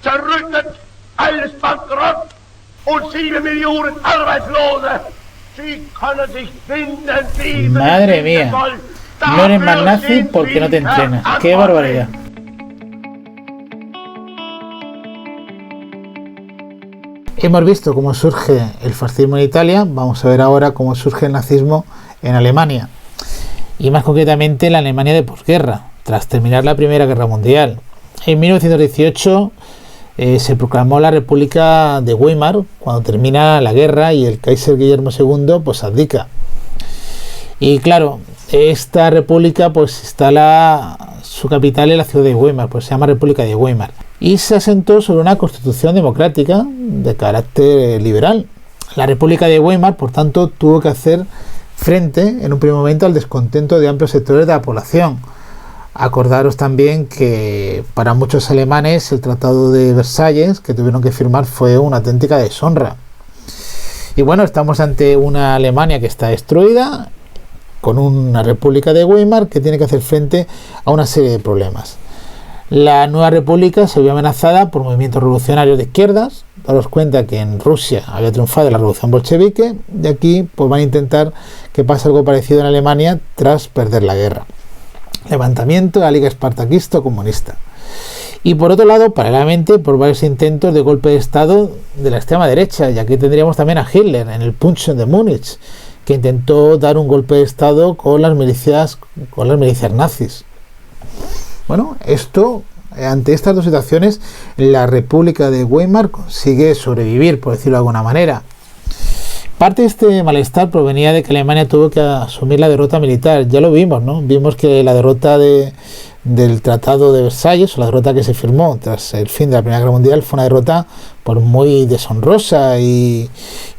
zerrüttet, alles bankrott und 7 Millionen Arbeitslose. Sie können sich finden, 7 Madre mía, no eres más nazi porque no te entrenas. ¡Qué barbaridad! Hemos visto cómo surge el fascismo en Italia, vamos a ver ahora cómo surge el nazismo en Alemania. Y más concretamente en la Alemania de posguerra, tras terminar la Primera Guerra Mundial. En 1918 se proclamó la República de Weimar cuando termina la guerra y el Kaiser Guillermo II pues abdica. Y claro, esta república pues instala su capital en la ciudad de Weimar, pues se llama República de Weimar. Y se asentó sobre una constitución democrática de carácter liberal. La República de Weimar, por tanto, tuvo que hacer frente en un primer momento al descontento de amplios sectores de la población. Acordaros también que para muchos alemanes el Tratado de Versalles que tuvieron que firmar fue una auténtica deshonra. Y bueno, estamos ante una Alemania que está destruida, con una República de Weimar que tiene que hacer frente a una serie de problemas. La nueva república se vio amenazada por movimientos revolucionarios de izquierdas. Daros cuenta que en Rusia había triunfado la revolución bolchevique y aquí pues van a intentar que pase algo parecido en Alemania tras perder la guerra. Levantamiento de la Liga Espartaquista comunista. Y por otro lado, paralelamente, por varios intentos de golpe de estado de la extrema derecha, y aquí tendríamos también a Hitler en el Putsch de Múnich, que intentó dar un golpe de estado con las milicias nazis. Bueno, ante estas dos situaciones, la República de Weimar consigue sobrevivir, por decirlo de alguna manera. Parte de este malestar provenía de que Alemania tuvo que asumir la derrota militar. Ya lo vimos, ¿no? Vimos que la derrota del Tratado de Versalles, o la derrota que se firmó tras el fin de la Primera Guerra Mundial, fue una derrota pues, muy deshonrosa y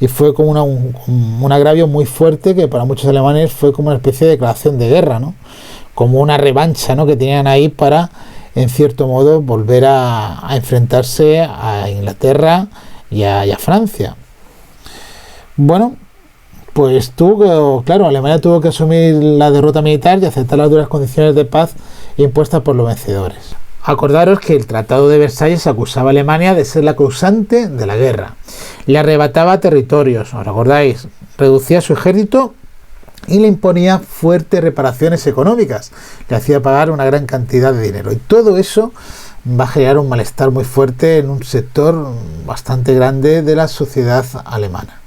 fue como un agravio muy fuerte que para muchos alemanes fue como una especie de declaración de guerra, ¿no? Como una revancha, ¿no? Que tenían ahí para, en cierto modo, volver a enfrentarse a Inglaterra y a Francia. Bueno, pues Alemania tuvo que asumir la derrota militar y aceptar las duras condiciones de paz impuestas por los vencedores. Acordaros que el Tratado de Versalles acusaba a Alemania de ser la causante de la guerra. Le arrebataba territorios, ¿os acordáis? Reducía su ejército y le imponía fuertes reparaciones económicas. Le hacía pagar una gran cantidad de dinero. Y todo eso va a generar un malestar muy fuerte en un sector bastante grande de la sociedad alemana.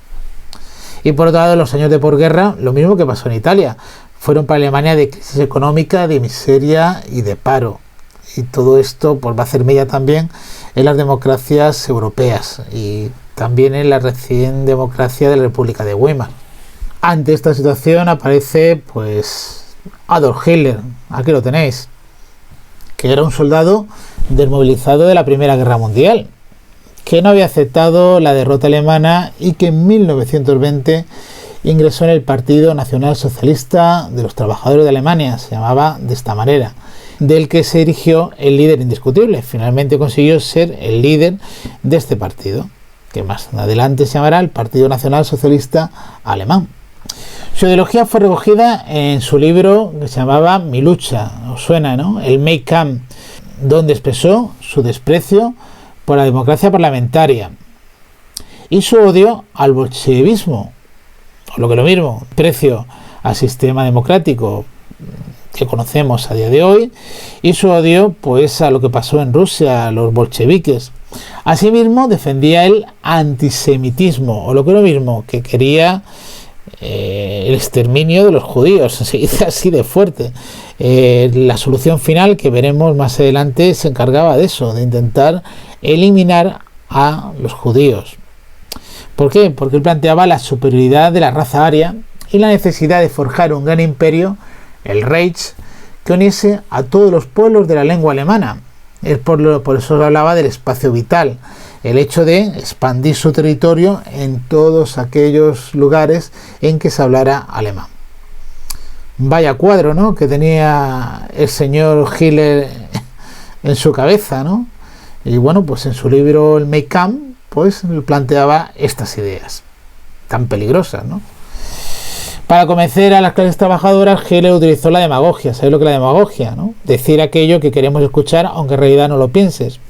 Y por otro lado, en los años de posguerra, lo mismo que pasó en Italia. Fueron para Alemania de crisis económica, de miseria y de paro. Y todo esto pues, va a hacer mella también en las democracias europeas y también en la recién democracia de la República de Weimar. Ante esta situación aparece pues Adolf Hitler, aquí lo tenéis, que era un soldado desmovilizado de la Primera Guerra Mundial, que no había aceptado la derrota alemana y que en 1920 ingresó en el Partido Nacional Socialista de los Trabajadores de Alemania, se llamaba de esta manera, del que se erigió el líder indiscutible. Finalmente consiguió ser el líder de este partido, que más adelante se llamará el Partido Nacional Socialista Alemán. Su ideología fue recogida en su libro que se llamaba Mi lucha, os suena, ¿no? El Mein Kampf, donde expresó su desprecio por la democracia parlamentaria y su odio al bolchevismo, o lo que es lo mismo, precio al sistema democrático que conocemos a día de hoy, y su odio pues a lo que pasó en Rusia, a los bolcheviques. Asimismo defendía el antisemitismo, o lo que es lo mismo, que quería el exterminio de los judíos, así de fuerte. La solución final que veremos más adelante se encargaba de eso, de intentar eliminar a los judíos. ¿Por qué? Porque él planteaba la superioridad de la raza aria y la necesidad de forjar un gran imperio, el Reich, que uniese a todos los pueblos de la lengua alemana. Él por eso hablaba del espacio vital, el hecho de expandir su territorio en todos aquellos lugares en que se hablara alemán. Vaya cuadro, ¿no?, que tenía el señor Hitler en su cabeza, ¿no? Y bueno, pues en su libro El Mein Kampf, pues planteaba estas ideas tan peligrosas, ¿no? Para convencer a las clases trabajadoras, Hitler utilizó la demagogia. ¿Sabéis lo que es la demagogia, no? Decir aquello que queremos escuchar, aunque en realidad no lo pienses.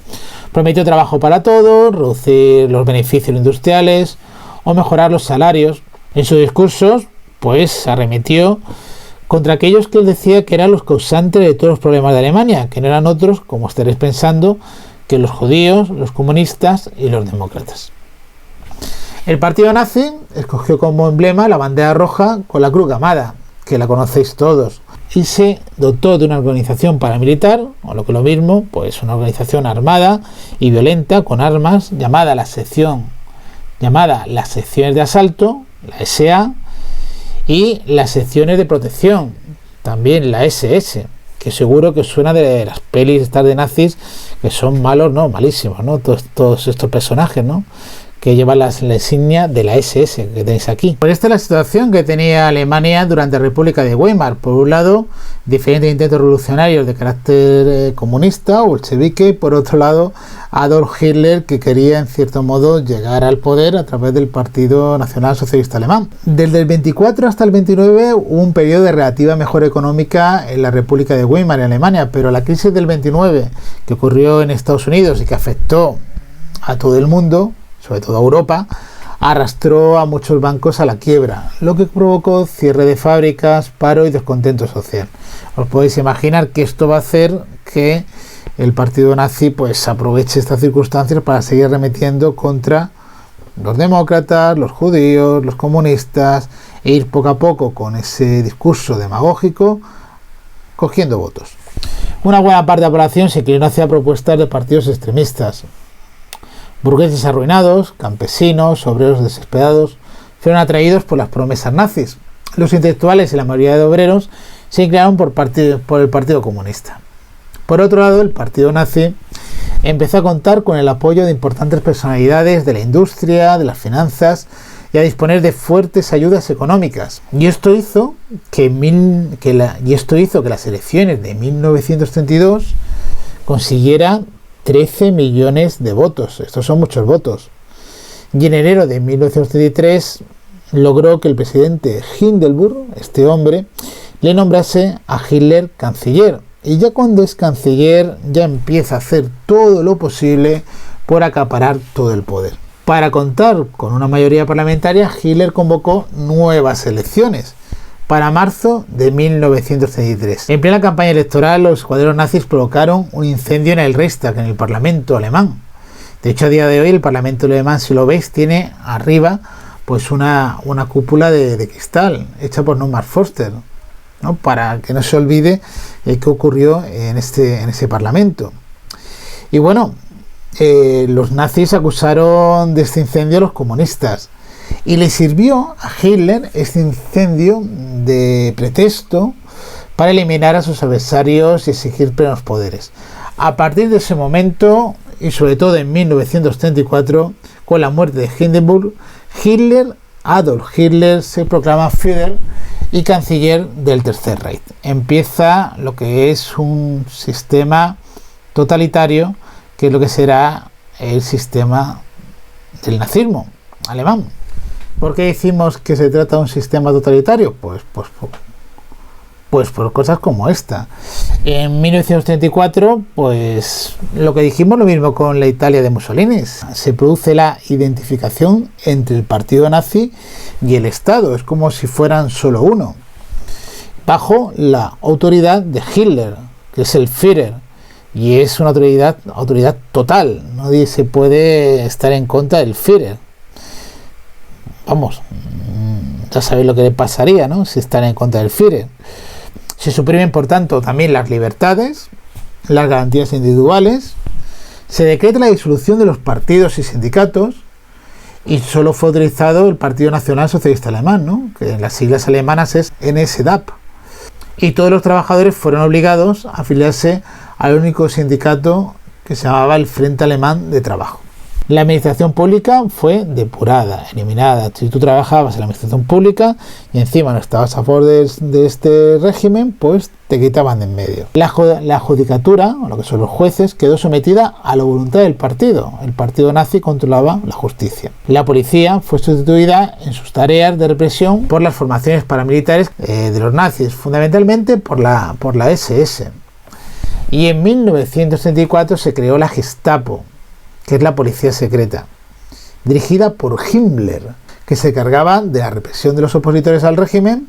Prometió trabajo para todos, reducir los beneficios industriales o mejorar los salarios. En sus discursos, pues arremetió contra aquellos que él decía que eran los causantes de todos los problemas de Alemania, que no eran otros, como estaréis pensando, que los judíos, los comunistas y los demócratas. El partido nazi escogió como emblema la bandera roja con la cruz gamada, que la conocéis todos, y se dotó de una organización paramilitar, o lo que es lo mismo, pues una organización armada y violenta con armas llamada las secciones de asalto, la SA, y las secciones de protección, también la SS, que seguro que suena de las pelis estas de nazis, que son malos, no, malísimos, ¿no? Todos estos personajes, ¿no?, que llevan la insignia de la SS que tenéis aquí. Pues esta es la situación que tenía Alemania durante la República de Weimar. Por un lado, diferentes intentos revolucionarios de carácter comunista o bolchevique, y por otro lado, Adolf Hitler, que quería en cierto modo llegar al poder a través del Partido Nacional Socialista Alemán. Desde el 24 hasta el 29 hubo un periodo de relativa mejora económica en la República de Weimar, en Alemania, pero la crisis del 29, que ocurrió en Estados Unidos y que afectó a todo el mundo, sobre todo a Europa, arrastró a muchos bancos a la quiebra, lo que provocó cierre de fábricas, paro y descontento social. Os podéis imaginar que esto va a hacer que el partido nazi pues aproveche estas circunstancias para seguir arremetiendo contra los demócratas, los judíos, los comunistas, e ir poco a poco con ese discurso demagógico cogiendo votos. Una buena parte de la población se inclinó hacia propuestas de partidos extremistas. Burgueses arruinados, campesinos, obreros desesperados, fueron atraídos por las promesas nazis. Los intelectuales y la mayoría de obreros se inclinaron por el Partido Comunista. Por otro lado, el partido nazi empezó a contar con el apoyo de importantes personalidades de la industria, de las finanzas y a disponer de fuertes ayudas económicas. Y esto hizo que las elecciones de 1932 consiguieran 13 millones de votos. Estos son muchos votos. Y en enero de 1933 logró que el presidente Hindenburg, este hombre, le nombrase a Hitler canciller. Y ya cuando es canciller ya empieza a hacer todo lo posible por acaparar todo el poder. Para contar con una mayoría parlamentaria, Hitler convocó nuevas elecciones para marzo de 1933. En plena campaña electoral, los escuadrones nazis provocaron un incendio en el Reichstag, en el Parlamento alemán. De hecho, a día de hoy, el Parlamento alemán, si lo veis, tiene arriba pues una cúpula de cristal, hecha por Norman Foster, ¿no?, para que no se olvide qué ocurrió en ese Parlamento. Y bueno, los nazis acusaron de este incendio a los comunistas. Y le sirvió a Hitler este incendio de pretexto para eliminar a sus adversarios y exigir plenos poderes. A partir de ese momento, y sobre todo en 1934, con la muerte de Hindenburg, Adolf Hitler se proclama Führer y canciller del Tercer Reich. Empieza lo que es un sistema totalitario, que es lo que será el sistema del nazismo alemán. ¿Por qué decimos que se trata de un sistema totalitario? Pues por cosas como esta. En 1934, pues lo que dijimos, lo mismo con la Italia de Mussolini. Se produce la identificación entre el partido nazi y el Estado. Es como si fueran solo uno. Bajo la autoridad de Hitler, que es el Führer. Y es una autoridad total. Nadie se puede estar en contra del Führer. Vamos, ya sabéis lo que le pasaría, ¿no?, si están en contra del Führer. Se suprimen, por tanto, también las libertades, las garantías individuales, se decreta la disolución de los partidos y sindicatos, y solo fue utilizado el Partido Nacional Socialista Alemán, ¿no?, que en las siglas alemanas es NSDAP. Y todos los trabajadores fueron obligados a afiliarse al único sindicato que se llamaba el Frente Alemán de Trabajo. La administración pública fue depurada, eliminada. Si tú trabajabas en la administración pública y encima no estabas a favor de este régimen, pues te quitaban de en medio. La judicatura, o lo que son los jueces, quedó sometida a la voluntad del partido. El partido nazi controlaba la justicia. La policía fue sustituida en sus tareas de represión por las formaciones paramilitares de los nazis, fundamentalmente por la SS. Y en 1934 se creó la Gestapo, que es la policía secreta, dirigida por Himmler, que se cargaba de la represión de los opositores al régimen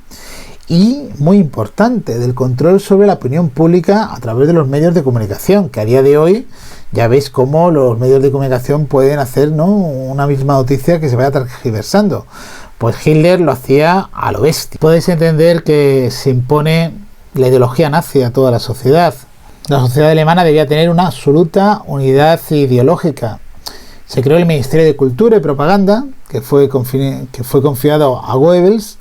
y, muy importante, del control sobre la opinión pública a través de los medios de comunicación, que a día de hoy ya veis cómo los medios de comunicación pueden hacer, ¿no?, una misma noticia que se vaya tergiversando. Pues Hitler lo hacía a lo bestia. Podéis entender que se impone la ideología nazi a toda la sociedad. La sociedad alemana debía tener una absoluta unidad ideológica. Se creó el Ministerio de Cultura y Propaganda, que fue confiado a Goebbels,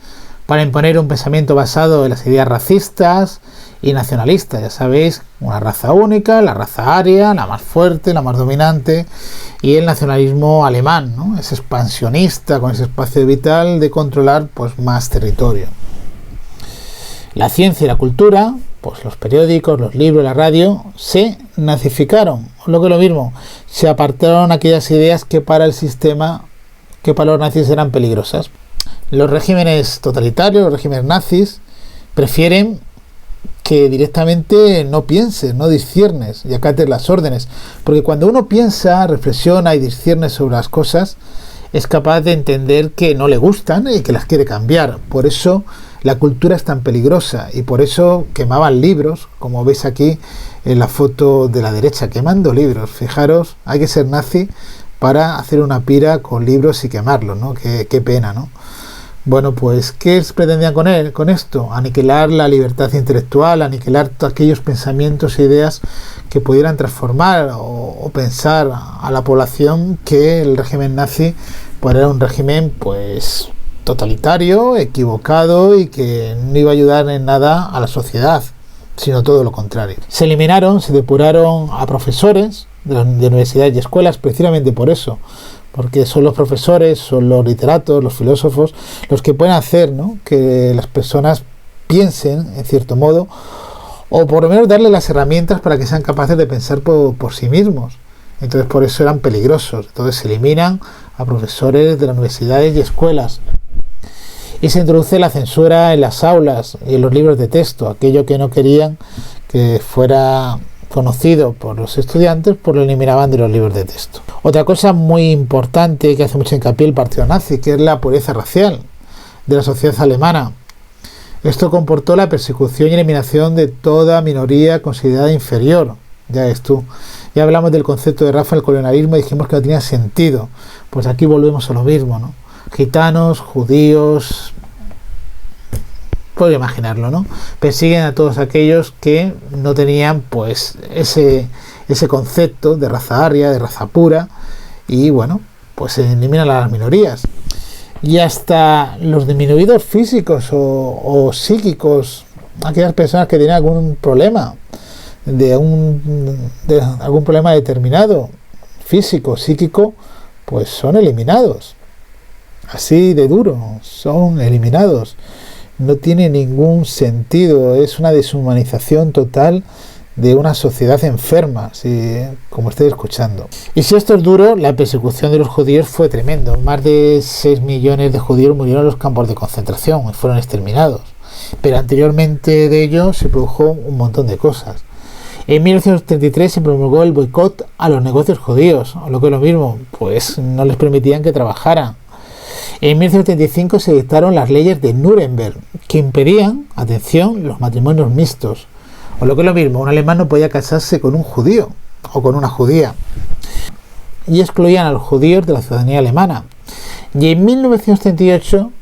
para imponer un pensamiento basado en las ideas racistas y nacionalistas. Ya sabéis, una raza única, la raza aria, la más fuerte, la más dominante, y el nacionalismo alemán, ¿no?, es expansionista, con ese espacio vital de controlar pues más territorio. La ciencia y la cultura, pues los periódicos, los libros, la radio, se nazificaron, lo que es lo mismo, se apartaron aquellas ideas que para el sistema, que para los nazis eran peligrosas. Los regímenes totalitarios, los regímenes nazis, prefieren que directamente no pienses, no disciernes y acates las órdenes, porque cuando uno piensa, reflexiona y discierne sobre las cosas, es capaz de entender que no le gustan y que las quiere cambiar. Por eso la cultura es tan peligrosa y por eso quemaban libros, como veis aquí en la foto de la derecha, quemando libros. Fijaros, hay que ser nazi para hacer una pira con libros y quemarlos, ¿no? Qué pena, ¿no? Bueno, pues, ¿qué pretendían con esto? Aniquilar la libertad intelectual, aniquilar todos aquellos pensamientos e ideas que pudieran transformar o pensar a la población que el régimen nazi pues, era un régimen pues totalitario, equivocado y que no iba a ayudar en nada a la sociedad, sino todo lo contrario. Se eliminaron, se depuraron a profesores de universidades y escuelas precisamente por eso, porque son los profesores, son los literatos, los filósofos, los que pueden hacer, ¿no?, que las personas piensen, en cierto modo, o por lo menos darle las herramientas para que sean capaces de pensar por sí mismos. Entonces por eso eran peligrosos. Entonces se eliminan a profesores de las universidades y escuelas. Y se introduce la censura en las aulas y en los libros de texto, aquello que no querían que fuera conocido por los estudiantes, pues lo eliminaban de los libros de texto. Otra cosa muy importante que hace mucho hincapié el partido nazi, que es la pureza racial de la sociedad alemana. Esto comportó la persecución y eliminación de toda minoría considerada inferior. Ya ves tú, ya hablamos del concepto de raza, el colonialismo, y dijimos que no tenía sentido. Pues aquí volvemos a lo mismo, ¿no? Gitanos, judíos, puedo imaginarlo, ¿no? Persiguen a todos aquellos que no tenían pues ese concepto de raza aria, de raza pura, y bueno, pues se eliminan a las minorías. Y hasta los disminuidos físicos o psíquicos, aquellas personas que tienen algún problema, de algún problema determinado, físico, psíquico, pues son eliminados. Así de duro, son eliminados. No tiene ningún sentido, es una deshumanización total de una sociedad enferma, como estáis escuchando. Y si esto es duro, la persecución de los judíos fue tremendo. Más de 6 millones de judíos murieron en los campos de concentración y fueron exterminados. Pero anteriormente de ello se produjo un montón de cosas. En 1933 se promulgó el boicot a los negocios judíos, o lo que es lo mismo, pues no les permitían que trabajaran. En 1935 se dictaron las leyes de Nuremberg, que impedían, atención, los matrimonios mixtos. O lo que es lo mismo, un alemán no podía casarse con un judío o con una judía. Y excluían a los judíos de la ciudadanía alemana. Y en 1938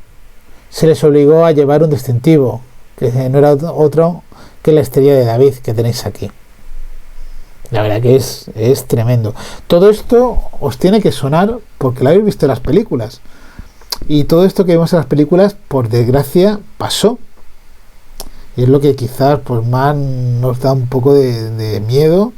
se les obligó a llevar un distintivo, que no era otro que la estrella de David que tenéis aquí. La verdad que es tremendo. Todo esto os tiene que sonar porque lo habéis visto en las películas. Y todo esto que vemos en las películas, por desgracia, pasó. Y es lo que quizás pues más nos da un poco de miedo,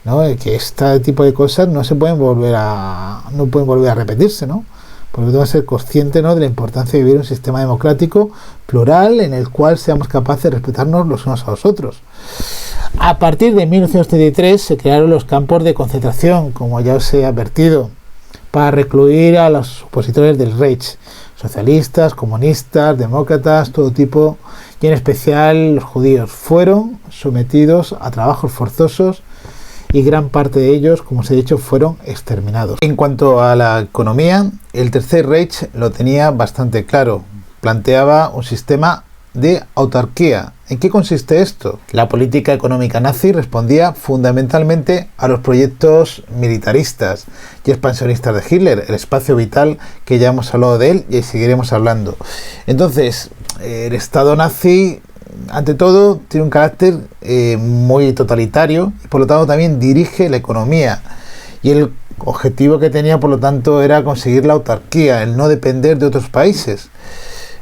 ¿no? De que este tipo de cosas no pueden volver a repetirse, ¿no? Porque debemos ser conscientes, ¿no?, de la importancia de vivir un sistema democrático plural en el cual seamos capaces de respetarnos los unos a los otros. A partir de 1933 se crearon los campos de concentración, como ya os he advertido, para recluir a los opositores del Reich, socialistas, comunistas, demócratas, todo tipo, y en especial los judíos. Fueron sometidos a trabajos forzosos y gran parte de ellos, como os he dicho, fueron exterminados. En cuanto a la economía, el Tercer Reich lo tenía bastante claro. Planteaba un sistema de autarquía. ¿En qué consiste esto? La política económica nazi respondía fundamentalmente a los proyectos militaristas y expansionistas de Hitler, el espacio vital, que ya hemos hablado de él y seguiremos hablando. Entonces, el Estado nazi, ante todo, tiene un carácter muy totalitario y por lo tanto también dirige la economía, y el objetivo que tenía, por lo tanto, era conseguir la autarquía, el no depender de otros países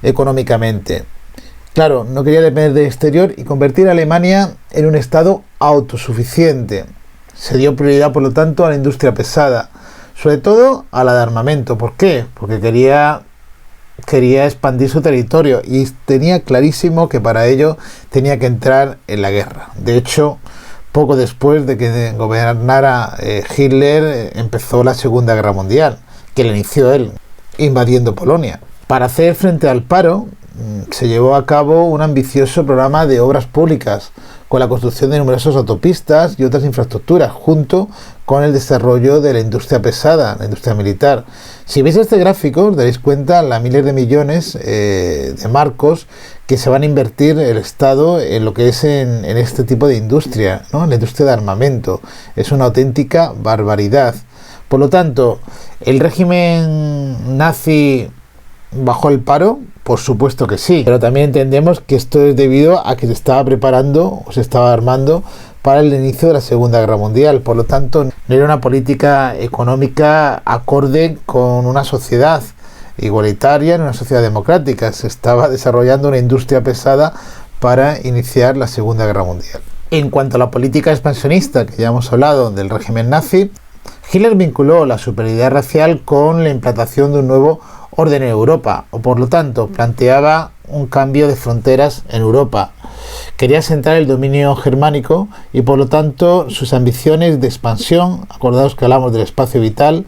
económicamente. Claro, no quería depender del exterior y convertir a Alemania en un estado autosuficiente. Se dio prioridad, por lo tanto, a la industria pesada, sobre todo a la de armamento. ¿Por qué? Porque quería expandir su territorio y tenía clarísimo que para ello tenía que entrar en la guerra. De hecho, poco después de que gobernara Hitler, empezó la Segunda Guerra Mundial, que la inició él, invadiendo Polonia. Para hacer frente al paro, se llevó a cabo un ambicioso programa de obras públicas, con la construcción de numerosas autopistas y otras infraestructuras, junto con el desarrollo de la industria pesada, la industria militar. Si veis este gráfico, os daréis cuenta la miles de millones de marcos que se van a invertir el Estado en lo que es en este tipo de industria, ¿no? En la industria de armamento. Es una auténtica barbaridad. Por lo tanto, ¿el régimen nazi bajó el paro? Por supuesto que sí, pero también entendemos que esto es debido a que se estaba preparando o se estaba armando para el inicio de la Segunda Guerra Mundial. Por lo tanto, no era una política económica acorde con una sociedad igualitaria, en una sociedad democrática. Se estaba desarrollando una industria pesada para iniciar la Segunda Guerra Mundial. En cuanto a la política expansionista, que ya hemos hablado del régimen nazi, Hitler vinculó la superioridad racial con la implantación de un nuevo orden en Europa, o por lo tanto planteaba un cambio de fronteras en Europa. Quería asentar el dominio germánico y por lo tanto sus ambiciones de expansión, acordaos que hablamos del espacio vital,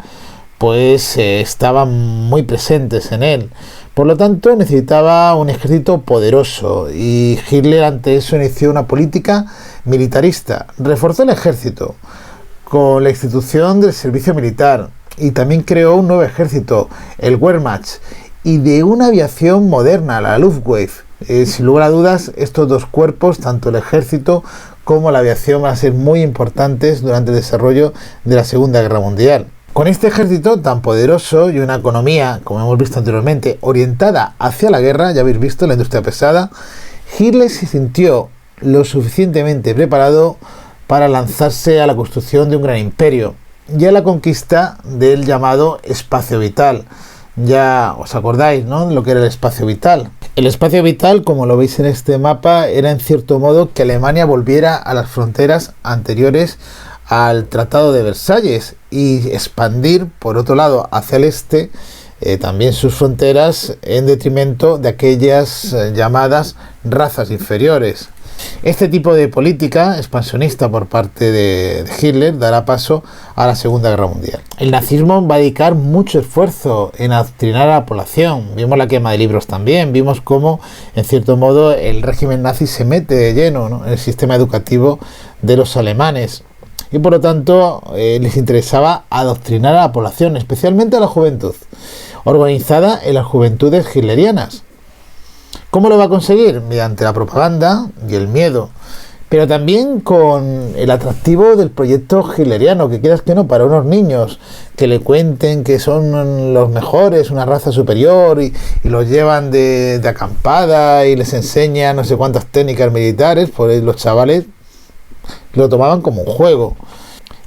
pues estaban muy presentes en él. Por lo tanto necesitaba un ejército poderoso y Hitler ante eso inició una política militarista. Reforzó el ejército con la institución del servicio militar, y también creó un nuevo ejército, el Wehrmacht, y de una aviación moderna, la Luftwaffe. Sin lugar a dudas, estos dos cuerpos, tanto el ejército como la aviación, van a ser muy importantes durante el desarrollo de la Segunda Guerra Mundial. Con este ejército tan poderoso y una economía, como hemos visto anteriormente, orientada hacia la guerra, ya habéis visto la industria pesada, Hitler se sintió lo suficientemente preparado para lanzarse a la construcción de un gran imperio y a la conquista del llamado espacio vital. Ya os acordáis, ¿no?, de lo que era el espacio vital. El espacio vital, como lo veis en este mapa, era en cierto modo que Alemania volviera a las fronteras anteriores al Tratado de Versalles y expandir, por otro lado, hacia el este, también sus fronteras en detrimento de aquellas llamadas razas inferiores. Este tipo de política expansionista por parte de Hitler dará paso a la Segunda Guerra Mundial. El nazismo va a dedicar mucho esfuerzo en adoctrinar a la población. Vimos la quema de libros también, vimos cómo, en cierto modo, el régimen nazi se mete de lleno, ¿no?, en el sistema educativo de los alemanes. Y por lo tanto, les interesaba adoctrinar a la población, especialmente a la juventud, organizada en las juventudes hitlerianas. ¿Cómo lo va a conseguir? Mediante la propaganda y el miedo, pero también con el atractivo del proyecto hitleriano, que quieras que no, para unos niños que le cuenten que son los mejores, una raza superior, y los llevan de acampada y les enseñan no sé cuántas técnicas militares, pues los chavales lo tomaban como un juego.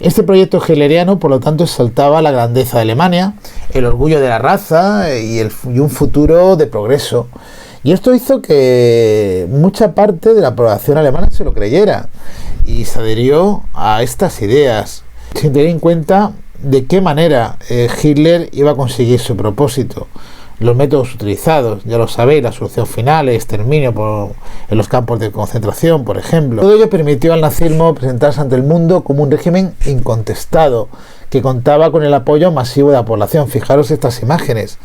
Este proyecto hitleriano, por lo tanto, exaltaba la grandeza de Alemania, el orgullo de la raza y un futuro de progreso. Y esto hizo que mucha parte de la población alemana se lo creyera y se adhirió a estas ideas, sin tener en cuenta de qué manera Hitler iba a conseguir su propósito. Los métodos utilizados, ya lo sabéis, la solución final, el exterminio en los campos de concentración, por ejemplo. Todo ello permitió al nazismo presentarse ante el mundo como un régimen incontestado, que contaba con el apoyo masivo de la población. Fijaros estas imágenes,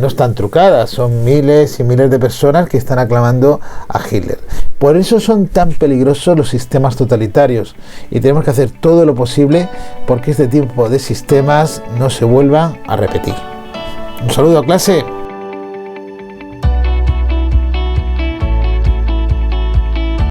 no están trucadas, son miles y miles de personas que están aclamando a Hitler. Por eso son tan peligrosos los sistemas totalitarios y tenemos que hacer todo lo posible porque este tipo de sistemas no se vuelvan a repetir. Un saludo, clase.